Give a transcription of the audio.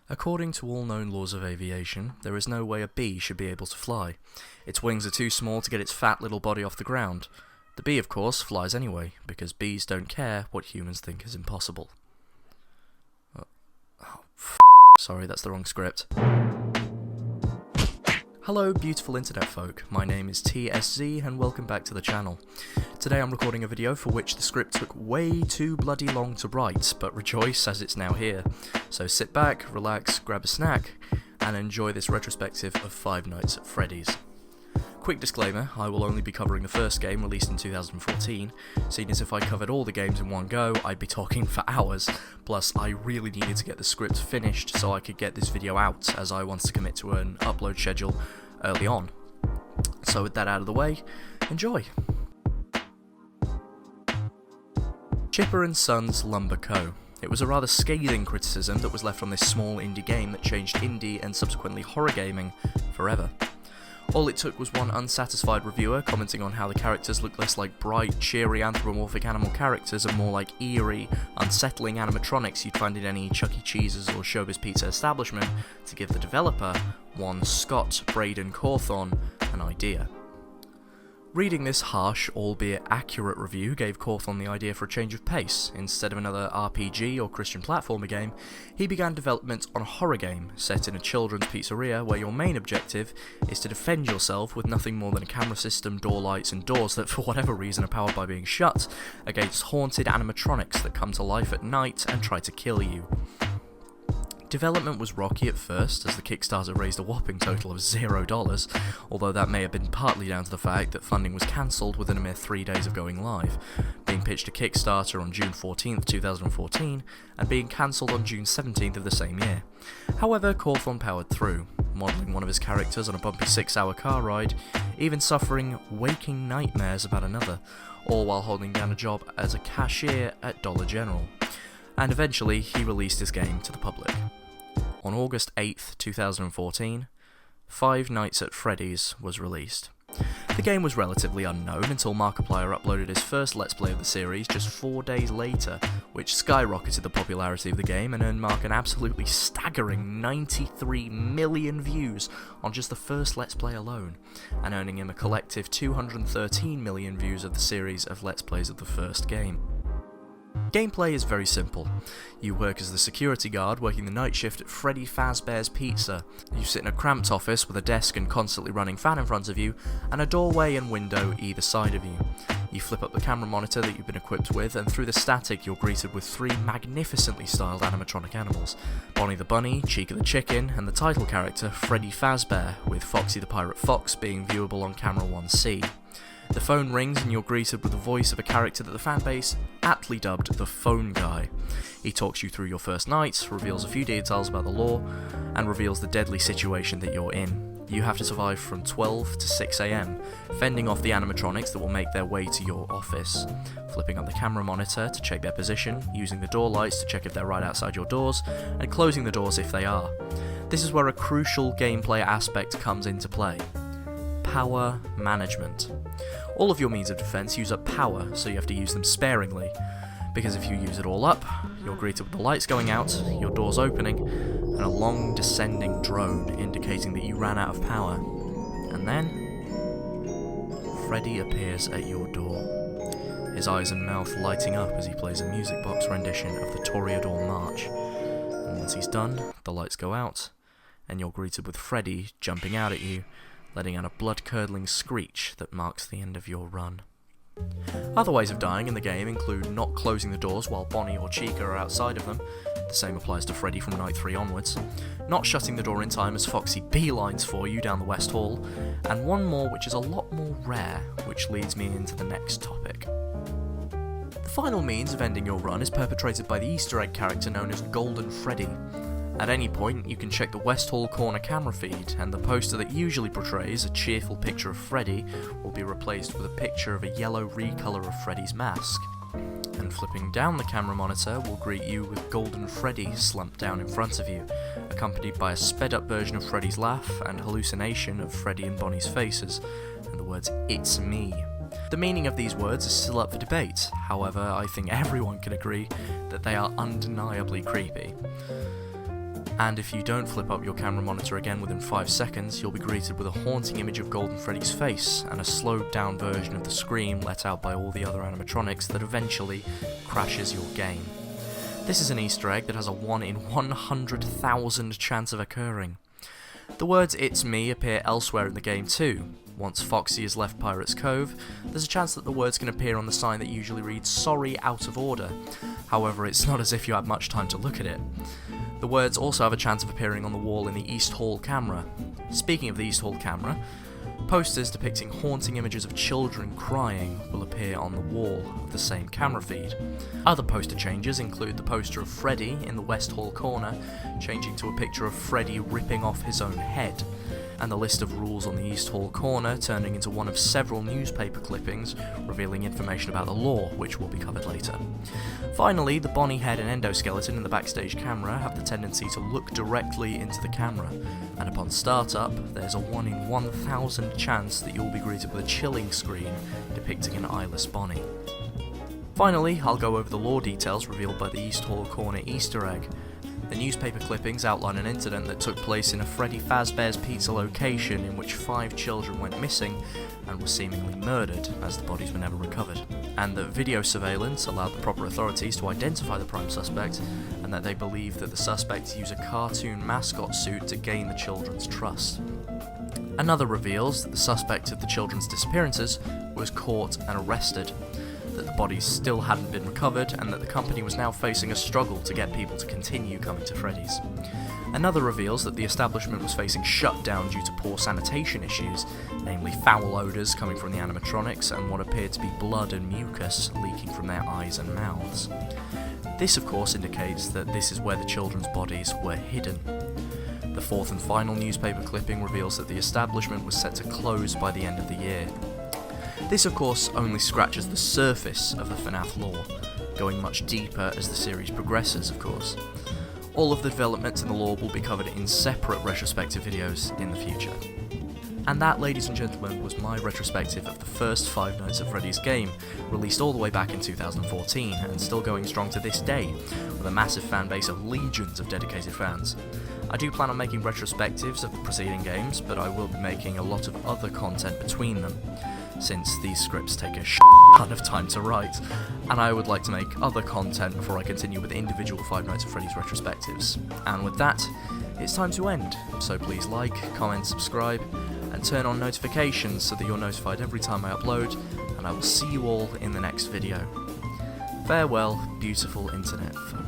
According to all known laws of aviation, there is no way a bee should be able to fly. Its wings are too small to get its fat little body off the ground. The bee, of course, flies anyway, because bees don't care what humans think is impossible. Sorry, that's the wrong script. Hello beautiful internet folk, my name is TSZ and welcome back to the channel. Today I'm recording a video for which the script took way too bloody long to write, but rejoice as it's now here. So sit back, relax, grab a snack, and enjoy this retrospective of Five Nights at Freddy's. Quick disclaimer, I will only be covering the first game released in 2014, seeing as if I covered all the games in one go, I'd be talking for hours, plus I really needed to get the script finished so I could get this video out, as I wanted to commit to an upload schedule early on. So with that out of the way, enjoy! Chipper & Sons Lumber Co. It was a rather scathing criticism that was left on this small indie game that changed indie and subsequently horror gaming forever. All it took was one unsatisfied reviewer commenting on how the characters look less like bright, cheery anthropomorphic animal characters and more like eerie, unsettling animatronics you'd find in any Chuck E. Cheese's or Showbiz Pizza establishment to give the developer, one Scott Braden Cawthorne, an idea. Reading this harsh, albeit accurate review gave Cawthorne the idea for a change of pace. Instead of another RPG or Christian platformer game, he began development on a horror game set in a children's pizzeria where your main objective is to defend yourself with nothing more than a camera system, door lights and doors that for whatever reason are powered by being shut, against haunted animatronics that come to life at night and try to kill you. Development was rocky at first, as the Kickstarter raised a whopping total of $0, although that may have been partly down to the fact that funding was cancelled within a mere 3 days of going live, being pitched to Kickstarter on June 14th, 2014, and being cancelled on June 17th of the same year. However, Cawthorne powered through, modelling one of his characters on a bumpy 6-hour car ride, even suffering waking nightmares about another, all while holding down a job as a cashier at Dollar General. And eventually, he released his game to the public. On August 8th, 2014, Five Nights at Freddy's was released. The game was relatively unknown until Markiplier uploaded his first Let's Play of the series just 4 days later, which skyrocketed the popularity of the game and earned Mark an absolutely staggering 93 million views on just the first Let's Play alone, and earning him a collective 213 million views of the series of Let's Plays of the first game. Gameplay is very simple. You work as the security guard working the night shift at Freddy Fazbear's Pizza. You sit in a cramped office with a desk and constantly running fan in front of you, and a doorway and window either side of you. You flip up the camera monitor that you've been equipped with, and through the static you're greeted with 3 magnificently styled animatronic animals. Bonnie the Bunny, Chica the Chicken, and the title character, Freddy Fazbear, with Foxy the Pirate Fox being viewable on camera 1C. The phone rings and you're greeted with the voice of a character that the fanbase aptly dubbed the Phone Guy. He talks you through your first night, reveals a few details about the law, and reveals the deadly situation that you're in. You have to survive from 12 to 6 AM, fending off the animatronics that will make their way to your office, flipping up the camera monitor to check their position, using the door lights to check if they're right outside your doors, and closing the doors if they are. This is where a crucial gameplay aspect comes into play. Power management. All of your means of defense use up power, so you have to use them sparingly, because if you use it all up, you're greeted with the lights going out, your doors opening, and a long descending drone indicating that you ran out of power. And then, Freddy appears at your door, his eyes and mouth lighting up as he plays a music box rendition of the Toreador March. And once he's done, the lights go out, and you're greeted with Freddy jumping out at you, letting out a blood-curdling screech that marks the end of your run. Other ways of dying in the game include not closing the doors while Bonnie or Chica are outside of them, the same applies to Freddy from Night 3 onwards, not shutting the door in time as Foxy beelines for you down the West Hall, and one more which is a lot more rare, which leads me into the next topic. The final means of ending your run is perpetrated by the Easter egg character known as Golden Freddy. At any point, you can check the West Hall corner camera feed, and the poster that usually portrays a cheerful picture of Freddy will be replaced with a picture of a yellow recolor of Freddy's mask. And flipping down the camera monitor will greet you with Golden Freddy slumped down in front of you, accompanied by a sped-up version of Freddy's laugh and hallucination of Freddy and Bonnie's faces, and the words "It's me." The meaning of these words is still up for debate, however I think everyone can agree that they are undeniably creepy. And if you don't flip up your camera monitor again within 5 seconds, you'll be greeted with a haunting image of Golden Freddy's face and a slowed down version of the scream let out by all the other animatronics that eventually crashes your game. This is an Easter egg that has a 1 in 100,000 chance of occurring. The words "It's me" appear elsewhere in the game too. Once Foxy has left Pirate's Cove, there's a chance that the words can appear on the sign that usually reads "Sorry, out of order." However, it's not as if you had much time to look at it. The words also have a chance of appearing on the wall in the East Hall camera. Speaking of the East Hall camera, posters depicting haunting images of children crying will appear on the wall of the same camera feed. Other poster changes include the poster of Freddy in the West Hall corner changing to a picture of Freddy ripping off his own head, and the list of rules on the East Hall corner turning into one of several newspaper clippings revealing information about the law, which will be covered later. Finally, the Bonnie head and endoskeleton in the backstage camera have the tendency to look directly into the camera, and upon startup, there's a 1 in 1,000 chance that you'll be greeted with a chilling screen depicting an eyeless Bonnie. Finally, I'll go over the lore details revealed by the East Hall corner Easter egg. The newspaper clippings outline an incident that took place in a Freddy Fazbear's Pizza location in which 5 children went missing and were seemingly murdered, as the bodies were never recovered, and that video surveillance allowed the proper authorities to identify the prime suspect, and that they believe that the suspects use a cartoon mascot suit to gain the children's trust. Another reveals that the suspect of the children's disappearances was caught and arrested, that the bodies still hadn't been recovered, and that the company was now facing a struggle to get people to continue coming to Freddy's. Another reveals that the establishment was facing shutdown due to poor sanitation issues, namely foul odours coming from the animatronics and what appeared to be blood and mucus leaking from their eyes and mouths. This of course indicates that this is where the children's bodies were hidden. The fourth and final newspaper clipping reveals that the establishment was set to close by the end of the year. This of course only scratches the surface of the FNAF lore, going much deeper as the series progresses of course. All of the developments in the lore will be covered in separate retrospective videos in the future. And that, ladies and gentlemen, was my retrospective of the first 5 Nights at Freddy's game, released all the way back in 2014 and still going strong to this day, with a massive fan base of legions of dedicated fans. I do plan on making retrospectives of the preceding games, but I will be making a lot of other content between them, since these scripts take a ton of time to write, and I would like to make other content before I continue with individual 5 Nights at Freddy's retrospectives. And with that, it's time to end, so please like, comment, subscribe, and turn on notifications so that you're notified every time I upload, and I will see you all in the next video. Farewell, beautiful internet folk.